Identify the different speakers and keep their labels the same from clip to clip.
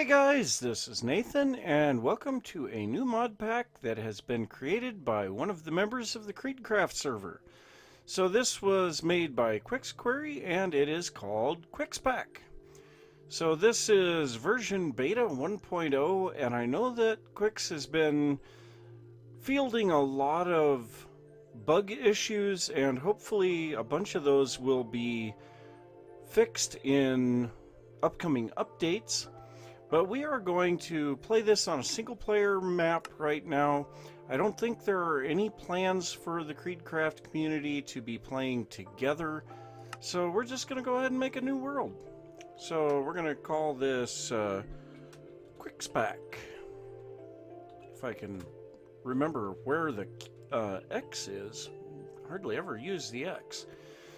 Speaker 1: Hey guys, this is Nathan, and welcome to a new mod pack that has been created by one of the members of the Creedcraft server. So this was made by quixQuery, and it is called QuixPack. So this is version beta 1.0, and I know that Quix has been fielding a lot of bug issues, and hopefully a bunch of those will be fixed in upcoming updates. But we are going to play this on a single player map right now. I don't think there are any plans for the Creedcraft community to be playing together. So we're just going to go ahead and make a new world. So we're going to call this QuixPack. If I can remember where the X is. Hardly ever use the X.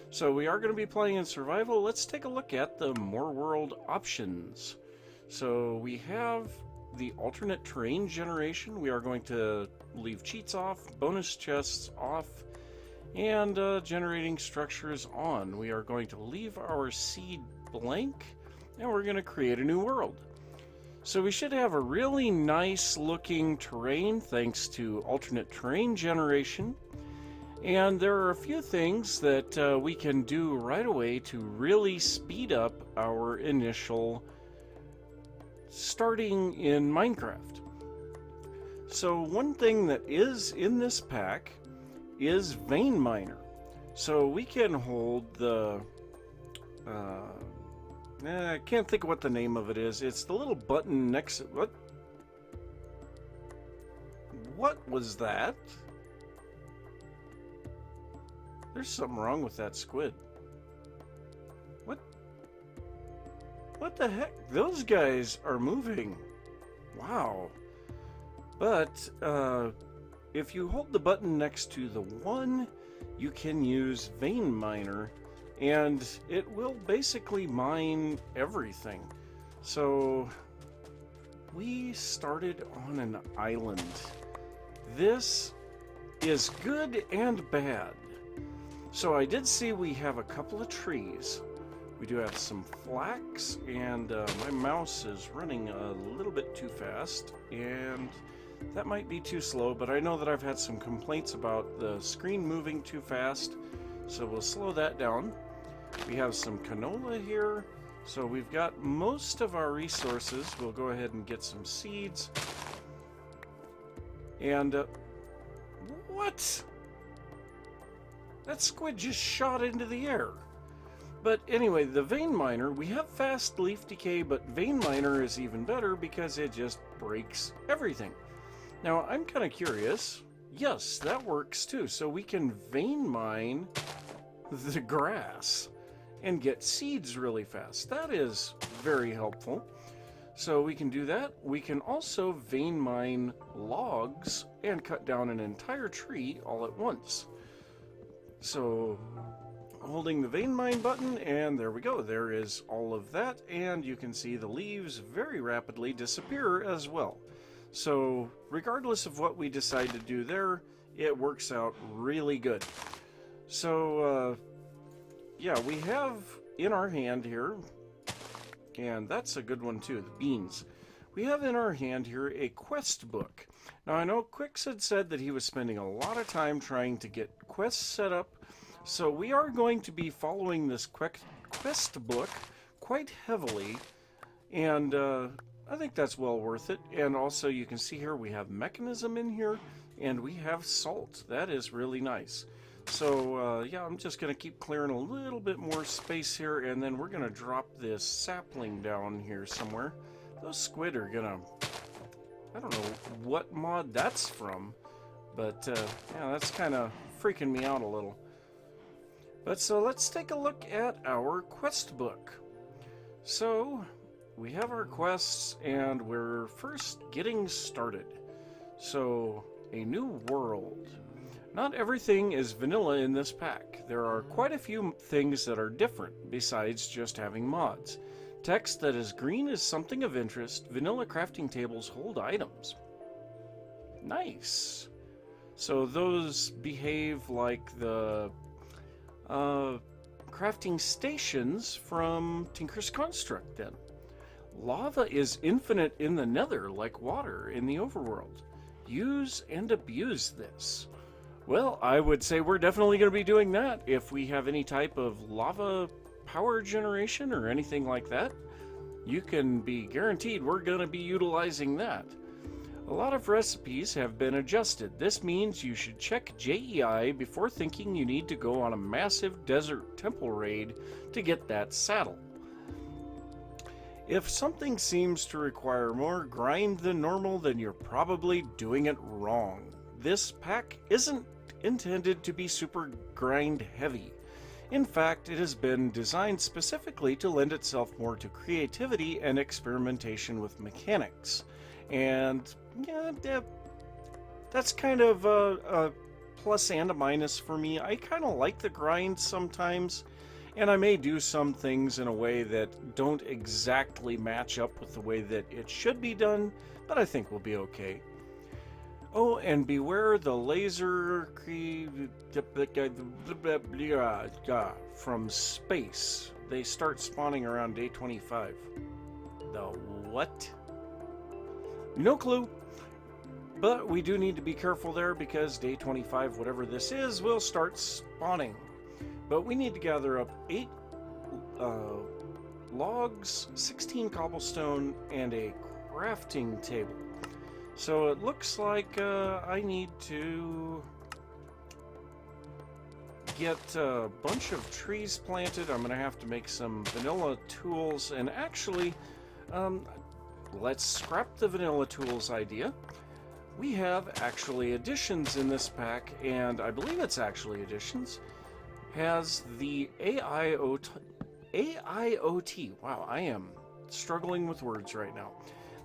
Speaker 1: So we are going to be playing in survival. Let's take a look at the More World options. So we have the alternate terrain generation. We are going to leave cheats off, bonus chests off, and generating structures on. We are going to leave our seed blank, and we're going to create a new world. So we should have a really nice looking terrain thanks to alternate terrain generation. And there are a few things that we can do right away to really speed up our initial starting in Minecraft. So one thing that is in this pack is Vein Miner. So we can hold the I can't think of what the name of it is. It's the little button next to what was that? There's something wrong with that squid. What the heck? Those guys are moving. Wow. But if you hold the button next to the 1, you can use Vein Miner, and it will basically mine everything. So we started on an island. This is good and bad. So I did see we have a couple of trees. We do have some flax, and my mouse is running a little bit too fast, and that might be too slow, but I know that I've had some complaints about the screen moving too fast, so we'll slow that down. We have some canola here, so we've got most of our resources. We'll go ahead and get some seeds. And, what? That squid just shot into the air. But anyway, the Vein Miner, we have fast leaf decay, but Vein Miner is even better because it just breaks everything. Now, I'm kind of curious. Yes, that works too. So we can vein mine the grass and get seeds really fast. That is very helpful. So we can do that. We can also vein mine logs and cut down an entire tree all at once. So holding the vein mine button, and there we go. There is all of that, and you can see the leaves very rapidly disappear as well. So regardless of what we decide to do there, it works out really good. So yeah, we have in our hand here, and that's a good one too, the beans. We have in our hand here a quest book. Now I know Quix had said that he was spending a lot of time trying to get quests set up. So we are going to be following this quest book quite heavily, and I think that's well worth it. And also you can see here we have mechanism in here, and we have salt. That is really nice. So yeah, I'm just going to keep clearing a little bit more space here, and then we're going to drop this sapling down here somewhere. Those squid are going to, I don't know what mod that's from, but yeah, that's kind of freaking me out a little. But so let's take a look at our quest book. So we have our quests, and we're first getting started. So a new world. Not everything is vanilla in this pack. There are quite a few things that are different besides just having mods. Text that is green is something of interest. Vanilla crafting tables hold items. Nice. So those behave like the crafting stations from Tinker's Construct then. Lava is infinite in the nether, like water in the overworld. Use and abuse this. Well, I would say we're definitely going to be doing that if we have any type of lava power generation or anything like that. You can be guaranteed we're going to be utilizing that. A lot of recipes have been adjusted. This means you should check JEI before thinking you need to go on a massive desert temple raid to get that saddle. If something seems to require more grind than normal, then you're probably doing it wrong. This pack isn't intended to be super grind heavy. In fact, it has been designed specifically to lend itself more to creativity and experimentation with mechanics. And yeah, that's kind of a plus and a minus for me. I kind of like the grind sometimes, and I may do some things in a way that don't exactly match up with the way that it should be done, but I think we'll be okay. Oh, and beware the laser from space. They start spawning around day 25. The what? No clue. But we do need to be careful there because day 25, whatever this is, will start spawning. But we need to gather up 8 logs, 16 cobblestone, and a crafting table. So it looks like I need to get a bunch of trees planted. I'm going to have to make some vanilla tools. And actually, let's scrap the vanilla tools idea. We have actually additions in this pack, and I believe it's actually additions, has the AIoT. Wow, I am struggling with words right now.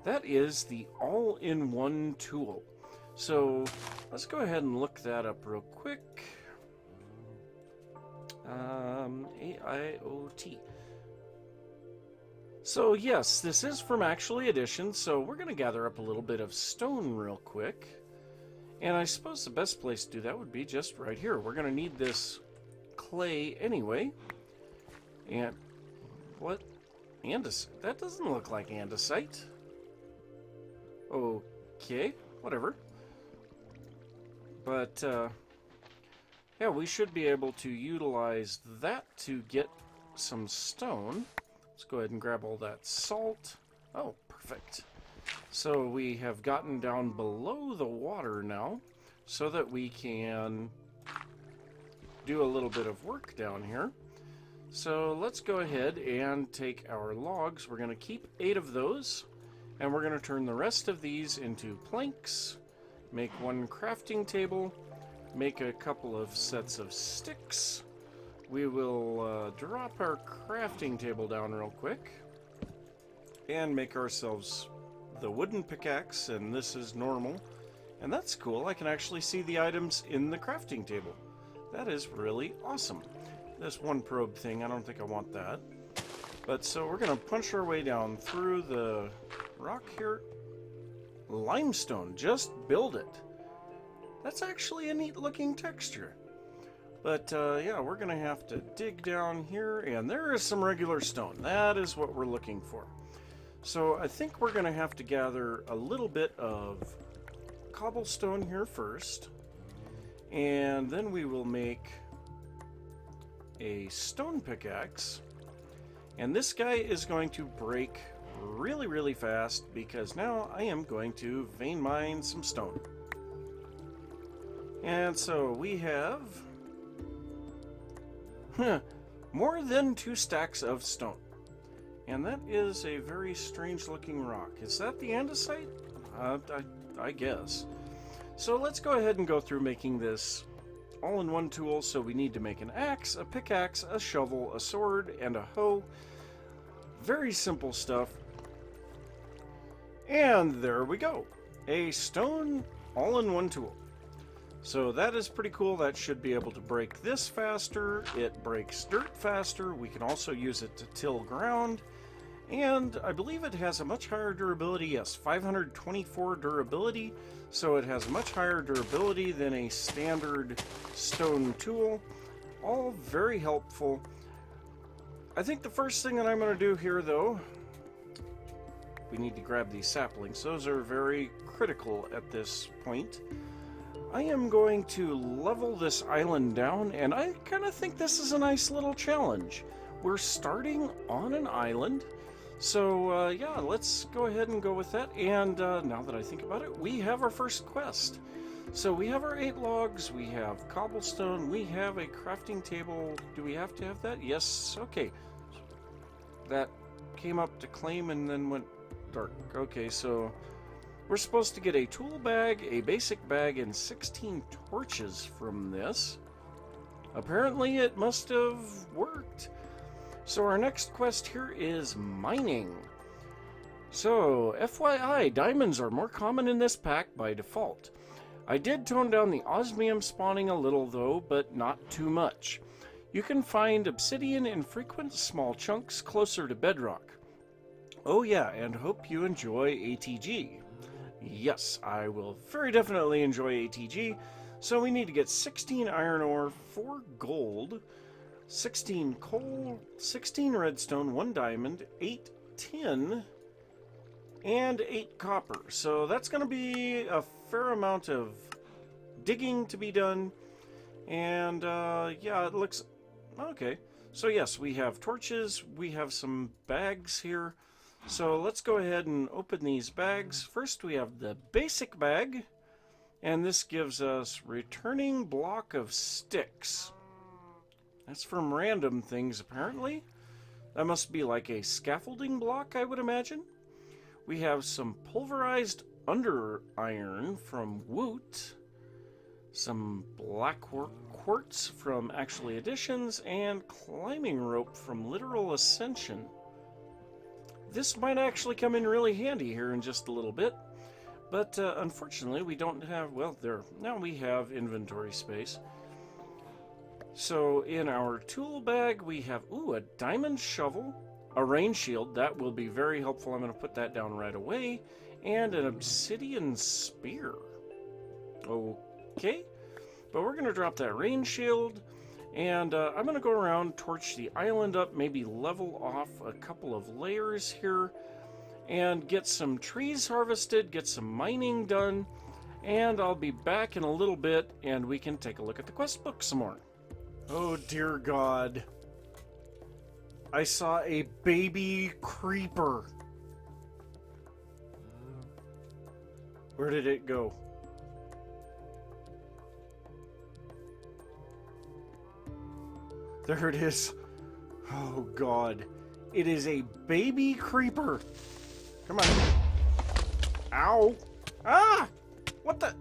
Speaker 1: That is the all-in-one tool. So let's go ahead and look that up real quick. AIoT. So yes, this is from actually Edition, so we're going to gather up a little bit of stone real quick. And I suppose the best place to do that would be just right here. We're going to need this clay anyway. And what? Andesite? That doesn't look like andesite. Okay, whatever. But, yeah, we should be able to utilize that to get some stone. Let's go ahead and grab all that salt. Oh, perfect. So we have gotten down below the water now so that we can do a little bit of work down here. So let's go ahead and take our logs. We're going to keep 8 of those. And we're going to turn the rest of these into planks, make one crafting table, make a couple of sets of sticks. We will drop our crafting table down real quick and make ourselves the wooden pickaxe, and this is normal. And that's cool. I can actually see the items in the crafting table. That is really awesome. This one probe thing, I don't think I want that. But so we're going to punch our way down through the rock here. Limestone, just build it. That's actually a neat looking texture. But yeah, we're going to have to dig down here, and there is some regular stone. That is what we're looking for. So I think we're going to have to gather a little bit of cobblestone here first, and then we will make a stone pickaxe. And this guy is going to break really, really fast because now I am going to vein mine some stone. And so we have more than 2 stacks of stone. And that is a very strange looking rock. Is that the andesite? I guess. So let's go ahead and go through making this all-in-one tool. So we need to make an axe, a pickaxe, a shovel, a sword, and a hoe. Very simple stuff. And there we go. A stone all-in-one tool. So that is pretty cool. That should be able to break this faster. It breaks dirt faster. We can also use it to till ground. And I believe it has a much higher durability. Yes, 524 durability. So it has much higher durability than a standard stone tool. All very helpful. I think the first thing that I'm going to do here, though, we need to grab these saplings. Those are very critical at this point. I am going to level this island down, and I kind of think this is a nice little challenge. We're starting on an island, so yeah, let's go ahead and go with that. And now that I think about it, we have our first quest. So we have our 8 logs, we have cobblestone, we have a crafting table. Do we have to have that? Yes, okay. That came up to claim and then went dark. Okay, so we're supposed to get a tool bag, a basic bag, and 16 torches from this. Apparently it must have worked. So our next quest here is mining. So, FYI, diamonds are more common in this pack by default. I did tone down the osmium spawning a little though, but not too much. You can find obsidian in frequent small chunks closer to bedrock. Oh yeah, and hope you enjoy ATG. Yes, I will very definitely enjoy ATG. So we need to get 16 iron ore, 4 gold, 16 coal, 16 redstone, 1 diamond, 8 tin, and 8 copper. So that's going to be a fair amount of digging to be done. And yeah, it looks okay. So yes, we have torches, we have some bags here. So let's go ahead and open these bags. First we have the basic bag, and this gives us returning block of sticks. That's from random things apparently. That must be like a scaffolding block, I would imagine. We have some pulverized under iron from Woot, some black quartz from Actually Additions, and climbing rope from Literal Ascension. This might actually come in really handy here in just a little bit, but unfortunately we don't have, well, there, now we have inventory space. So in our tool bag we have, ooh, a diamond shovel, a rain shield, that will be very helpful, I'm going to put that down right away, and an obsidian spear. Okay, but we're going to drop that rain shield, and I'm going to go around, torch the island up, maybe level off a couple of layers here, and get some trees harvested, get some mining done, and I'll be back in a little bit, and we can take a look at the quest book some more. Oh dear God. I saw a baby creeper. Where did it go? There it is. Oh God. It is a baby creeper. Come on. Ow. Ah! What the?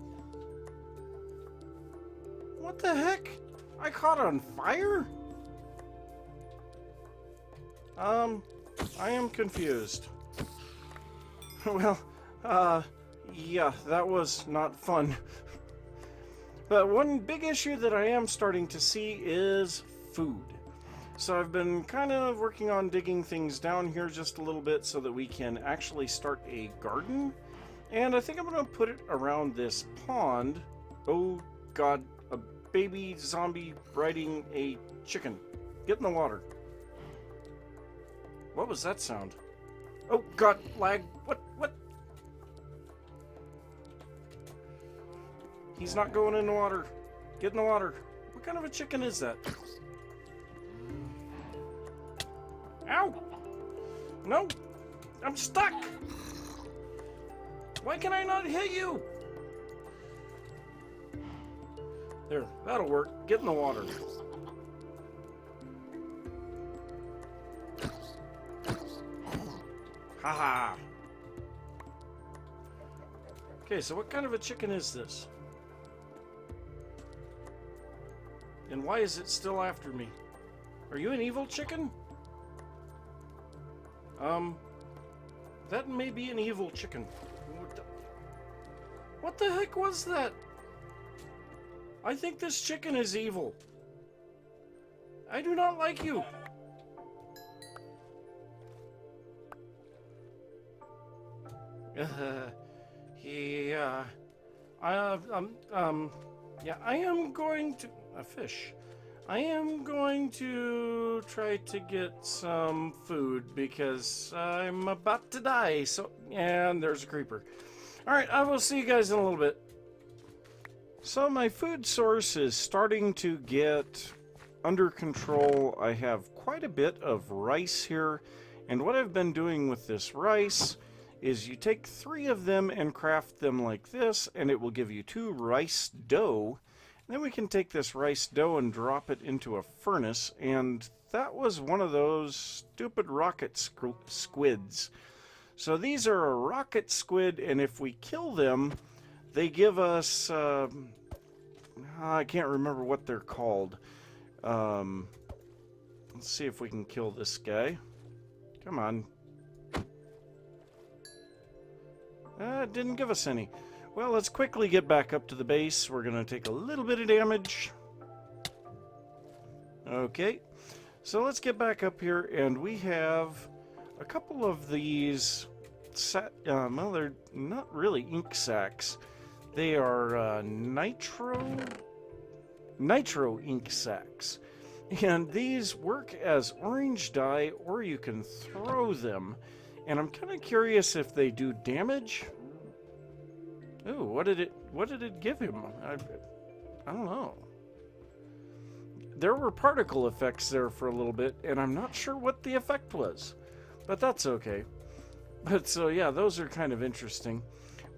Speaker 1: What the heck? I caught on fire? I am confused. Well, yeah, that was not fun. But one big issue that I am starting to see is food. So I've been kind of working on digging things down here just a little bit so that we can actually start a garden. And I think I'm going to put it around this pond. Oh God, a baby zombie riding a chicken. Get in the water. What was that sound? Oh God, lag. What? He's not going in the water. Get in the water. What kind of a chicken is that? Ow! No! I'm stuck! Why can I not hit you? There, that'll work. Get in the water. Haha! Okay, so what kind of a chicken is this? And why is it still after me? Are you an evil chicken? That may be an evil chicken. What the heck was that? I think this chicken is evil. I do not like you. Yeah. Yeah, I am going to... A fish. I am going to try to get some food because I'm about to die. So, and there's a creeper. All right, I will see you guys in a little bit. So my food source is starting to get under control. I have quite a bit of rice here, and what I've been doing with this rice is you take 3 of them and craft them like this, and it will give you 2 rice dough. And then we can take this rice dough and drop it into a furnace, and that was one of those stupid rocket squids. So these are a rocket squid, and if we kill them, they give us, I can't remember what they're called. Let's see if we can kill this guy. Come on. It didn't give us any. Well, let's quickly get back up to the base. We're going to take a little bit of damage. Okay. So let's get back up here, and we have a couple of these, well, they're not really ink sacs. They are nitro ink sacs. And these work as orange dye, or you can throw them. And I'm kind of curious if they do damage. Ooh, what did it give him? I don't know. There were particle effects there for a little bit, and I'm not sure what the effect was. But that's okay. But so yeah, those are kind of interesting.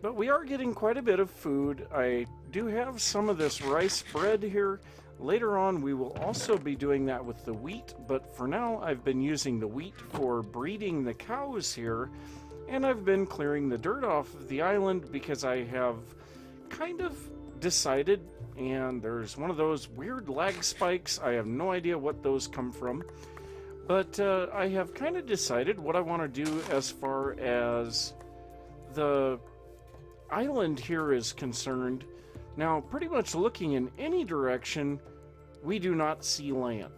Speaker 1: But we are getting quite a bit of food. I do have some of this rice bread here. Later on, we will also be doing that with the wheat, but for now, I've been using the wheat for breeding the cows here, and I've been clearing the dirt off of the island because I have kind of decided, and there's one of those weird lag spikes. I have no idea what those come from, but I have kind of decided what I want to do as far as the island here is concerned. Now, pretty much looking in any direction, we do not see land.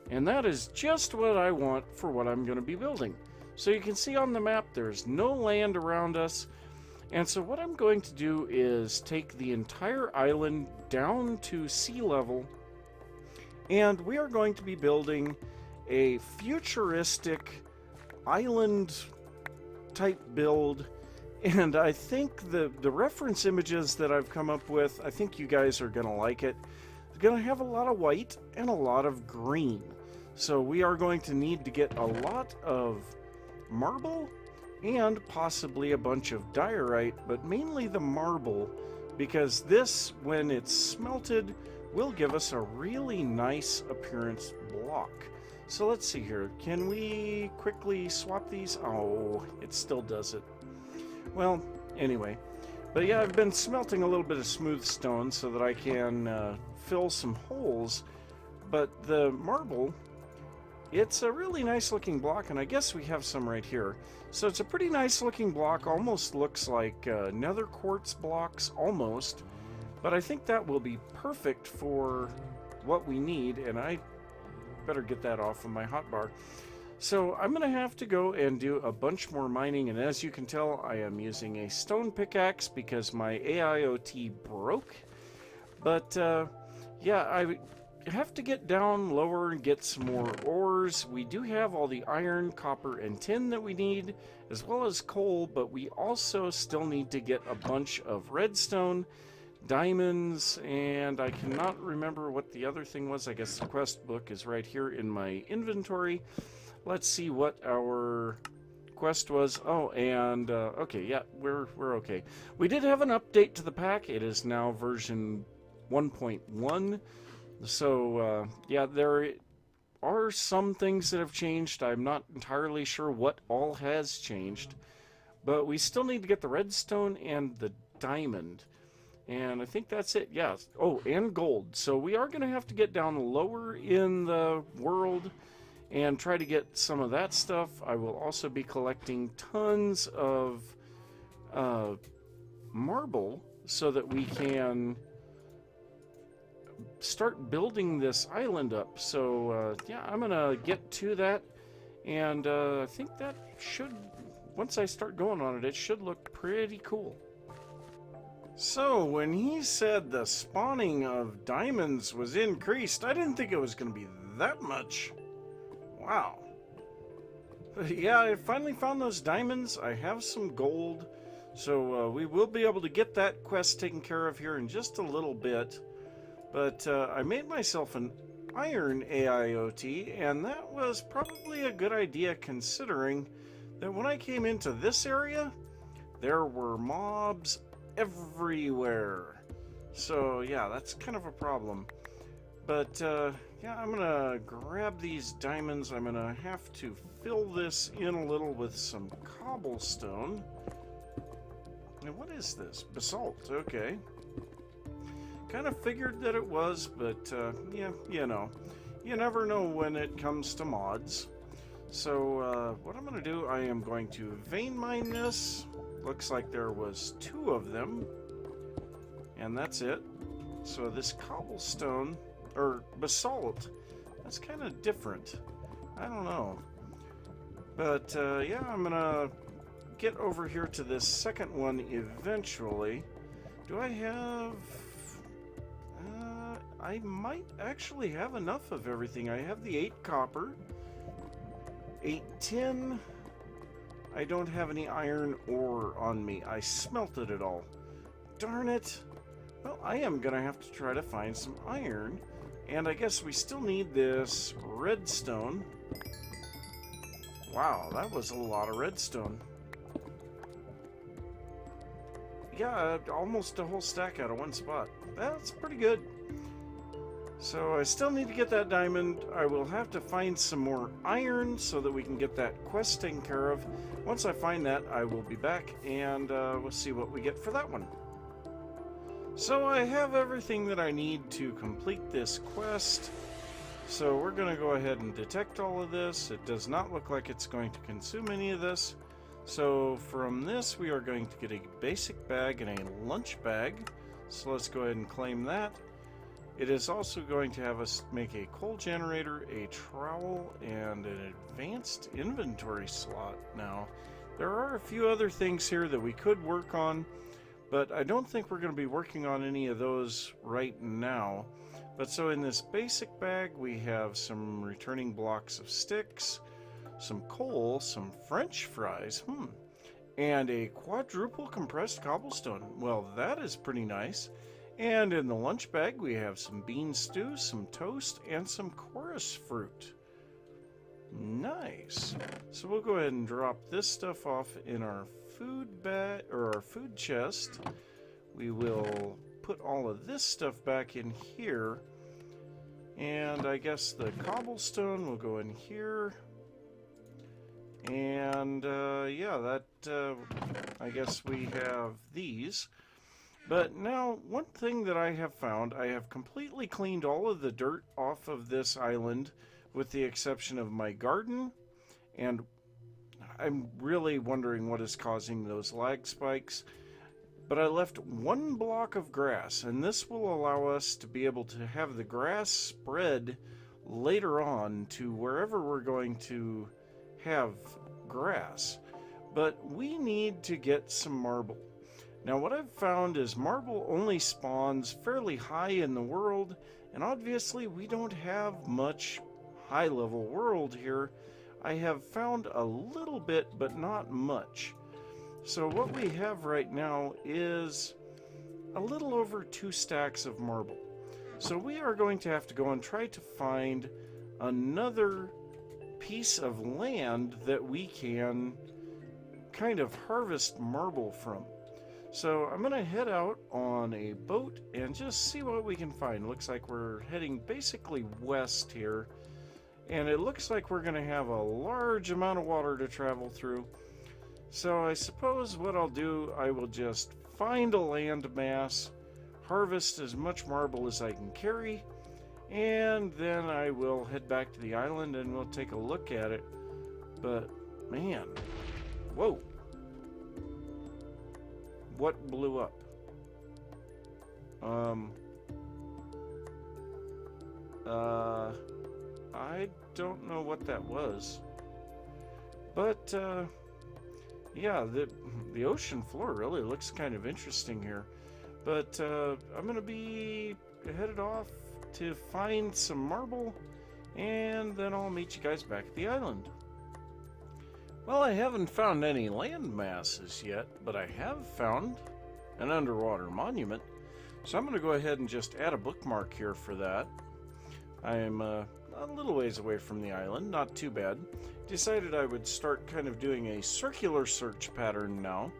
Speaker 1: And that is just what I want for what I'm going to be building. So you can see on the map, there's no land around us. And so what I'm going to do is take the entire island down to sea level. And we are going to be building a futuristic island type build. And I think the reference images that I've come up with, I think you guys are going to like it. It's going to have a lot of white and a lot of green. So we are going to need to get a lot of marble and possibly a bunch of diorite, but mainly the marble, because this, when it's smelted, will give us a really nice appearance block. So let's see here. Can we quickly swap these? Oh, it still does it. Well, anyway, but yeah, I've been smelting a little bit of smooth stone so that I can fill some holes, but the marble, it's a really nice looking block, and I guess we have some right here. So it's a pretty nice looking block, almost looks like nether quartz blocks, almost, but I think that will be perfect for what we need, and I better get that off of my hotbar. So I'm going to have to go and do a bunch more mining, and as you can tell, I am using a stone pickaxe because my AIoT broke. But yeah, I have to get down lower and get some more ores. We do have all the iron, copper, and tin that we need, as well as coal, but we also still need to get a bunch of redstone, diamonds, and I cannot remember what the other thing was. I guess the quest book is right here in my inventory. Let's see what our quest was. Oh, and okay, yeah, we're okay. We did have an update to the pack. It is now version 1.1. So yeah, there are some things that have changed. I'm not entirely sure what all has changed, but we still need to get the redstone and the diamond. And I think that's it. Yeah. Oh, and gold. So we are going to have to get down lower in the world and try to get some of that stuff. I will also be collecting tons of marble so that we can start building this island up. So yeah, I'm gonna get to that, and I think that should, once I start going on it, it should look pretty cool. So when he said the spawning of diamonds was increased, I didn't think it was going to be that much. Wow. Yeah, I finally found those diamonds. I have some gold. So we will be able to get that quest taken care of here in just a little bit. But I made myself an iron AIoT, and that was probably a good idea considering that when I came into this area, there were mobs everywhere. So yeah, that's kind of a problem. But yeah, I'm gonna grab these diamonds. I'm gonna have to fill this in a little with some cobblestone. And what is this? Basalt, okay. Kind of figured that it was, but yeah, you know. You never know when it comes to mods. So what I'm going to do, I am going to vein mine this. Looks like there was 2 of them. And that's it. So this cobblestone, or basalt, that's kind of different. I don't know. But yeah, I'm going to get over here to this second one eventually. Do I have... I might actually have enough of everything. I have the 8 copper, 8 tin. I don't have any iron ore on me. I smelted it all. Darn it. Well, I am going to have to try to find some iron. And I guess we still need this redstone. Wow, that was a lot of redstone. Yeah, almost a whole stack out of one spot. That's pretty good. So I still need to get that diamond. I will have to find some more iron so that we can get that quest taken care of. Once I find that, I will be back and we'll see what we get for that one. So I have everything that I need to complete this quest. So we're going to go ahead and detect all of this. It does not look like it's going to consume any of this. So from this, we are going to get a basic bag and a lunch bag. So let's go ahead and claim that. It is also going to have us make a coal generator, a trowel, and an advanced inventory slot. Now, there are a few other things here that we could work on, but I don't think we're going to be working on any of those right now. But so in this basic bag, we have some returning blocks of sticks, some coal, some French fries, and a quadruple compressed cobblestone. Well, that is pretty nice. And in the lunch bag, we have some bean stew, some toast, and some chorus fruit. Nice. So we'll go ahead and drop this stuff off in our food bag, or our food chest. We will put all of this stuff back in here. And I guess the cobblestone will go in here. And yeah, that I guess we have these. But now, one thing that I have found, I have completely cleaned all of the dirt off of this island, with the exception of my garden, and I'm really wondering what is causing those lag spikes. But I left 1 block of grass, and this will allow us to be able to have the grass spread later on to wherever we're going to have grass. But we need to get some marble. Now what I've found is marble only spawns fairly high in the world, and obviously we don't have much high-level world here. I have found a little bit, but not much. So what we have right now is a little over 2 stacks of marble. So we are going to have to go and try to find another piece of land that we can kind of harvest marble from. So I'm going to head out on a boat and just see what we can find. Looks like we're heading basically west here. And it looks like we're going to have a large amount of water to travel through. So I suppose what I'll do, I will just find a land mass, harvest as much marble as I can carry, and then I will head back to the island and we'll take a look at it. But, man, whoa. What blew up? I don't know what that was. But, yeah, the ocean floor really looks kind of interesting here. But I'm going to be headed off to find some marble, and then I'll meet you guys back at the island. Well, I haven't found any land masses yet, but I have found an underwater monument. So I'm going to go ahead and just add a bookmark here for that. I'm a little ways away from the island, not too bad. Decided I would start kind of doing a circular search pattern now.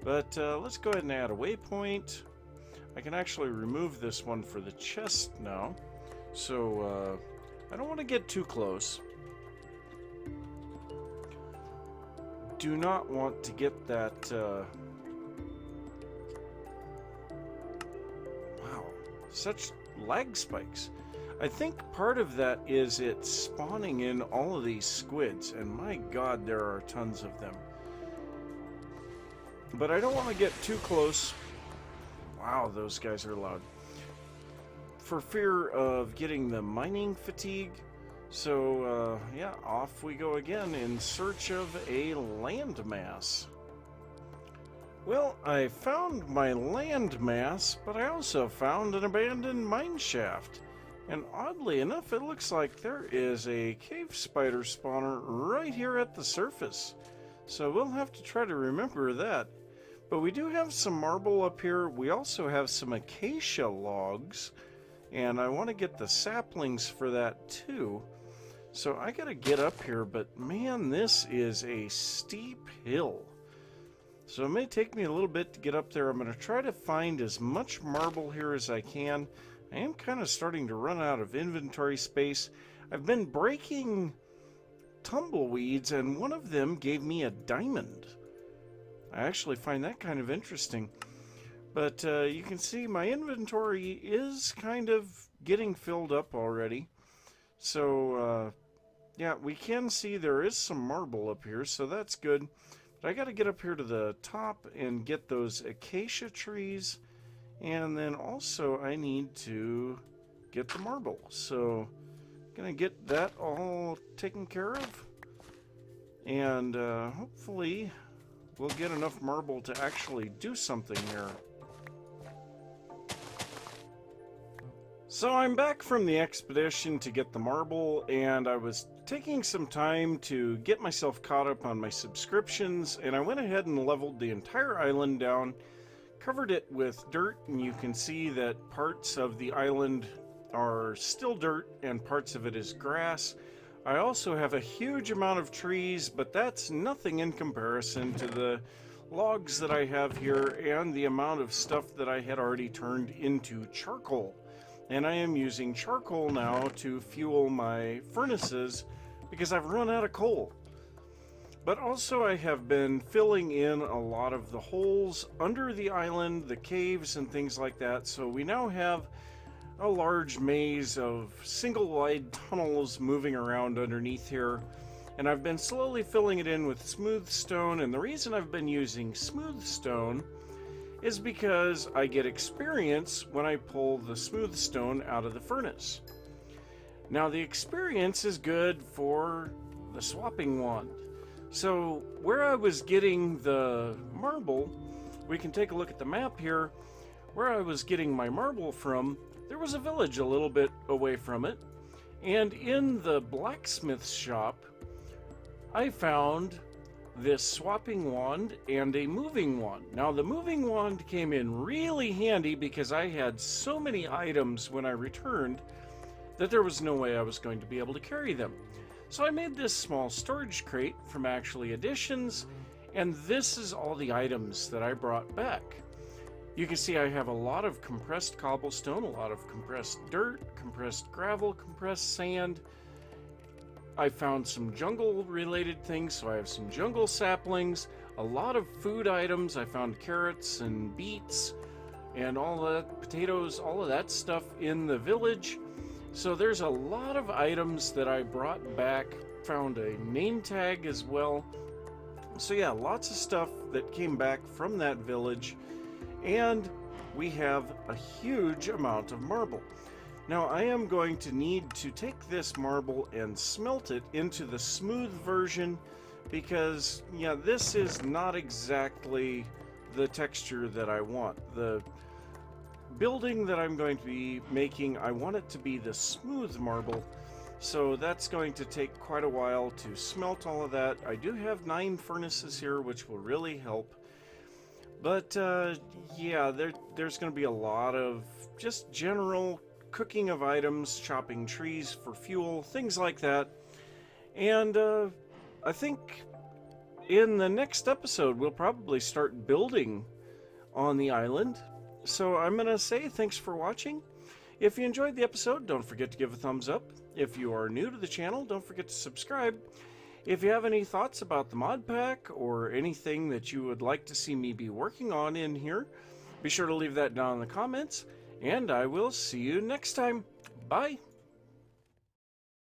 Speaker 1: But let's go ahead and add a waypoint. I can actually remove this one for the chest now. So I don't want to get too close. Do not want to get that... wow, such lag spikes. I think part of that is it spawning in all of these squids, and my god, there are tons of them. But I don't want to get too close. Wow, those guys are loud. For fear of getting the mining fatigue. So, yeah, off we go again in search of a landmass. Well, I found my landmass, but I also found an abandoned mine shaft. And oddly enough, it looks like there is a cave spider spawner right here at the surface. So we'll have to try to remember that. But we do have some marble up here. We also have some acacia logs. And I want to get the saplings for that too. So I gotta get up here, but man, this is a steep hill. So it may take me a little bit to get up there. I'm gonna try to find as much marble here as I can. I am kind of starting to run out of inventory space. I've been breaking tumbleweeds, and one of them gave me a diamond. I actually find that kind of interesting. But you can see my inventory is kind of getting filled up already. So, yeah, we can see there is some marble up here, so that's good. But I got to get up here to the top and get those acacia trees. And then also I need to get the marble. So, I'm going to get that all taken care of. And hopefully we'll get enough marble to actually do something here. So I'm back from the expedition to get the marble, and I was taking some time to get myself caught up on my subscriptions, and I went ahead and leveled the entire island down, covered it with dirt, and you can see that parts of the island are still dirt and parts of it is grass. I also have a huge amount of trees, but that's nothing in comparison to the logs that I have here and the amount of stuff that I had already turned into charcoal. And I am using charcoal now to fuel my furnaces because I've run out of coal. But also I have been filling in a lot of the holes under the island, the caves and things like that. So we now have a large maze of single-wide tunnels moving around underneath here. And I've been slowly filling it in with smooth stone. And the reason I've been using smooth stone is because I get experience when I pull the smooth stone out of the furnace. Now the experience is good for the swapping wand. So where I was getting the marble, we can take a look at the map here. Where I was getting my marble from, there was a village a little bit away from it. And in the blacksmith's shop, I found this swapping wand and a moving wand. Now the moving wand came in really handy because I had so many items when I returned that there was no way I was going to be able to carry them. So I made this small storage crate from Actually Additions, and this is all the items that I brought back. You can see I have a lot of compressed cobblestone, a lot of compressed dirt, compressed gravel, compressed sand. I found some jungle related things, so I have some jungle saplings, a lot of food items. I found carrots and beets and all that, potatoes, all of that stuff in the village. So there's a lot of items that I brought back. Found a name tag as well. So yeah, lots of stuff that came back from that village. And we have a huge amount of marble. Now I am going to need to take this marble and smelt it into the smooth version because, yeah, this is not exactly the texture that I want. The building that I'm going to be making, I want it to be the smooth marble, So that's going to take quite a while to smelt all of that. I do have 9 furnaces here, which will really help. But yeah, there's going to be a lot of just general cooking of items, chopping trees for fuel, things like that. And I think in the next episode, we'll probably start building on the island. So I'm going to say thanks for watching. If you enjoyed the episode, don't forget to give a thumbs up. If you are new to the channel, don't forget to subscribe. If you have any thoughts about the mod pack or anything that you would like to see me be working on in here, be sure to leave that down in the comments, and I will see you next time. Bye!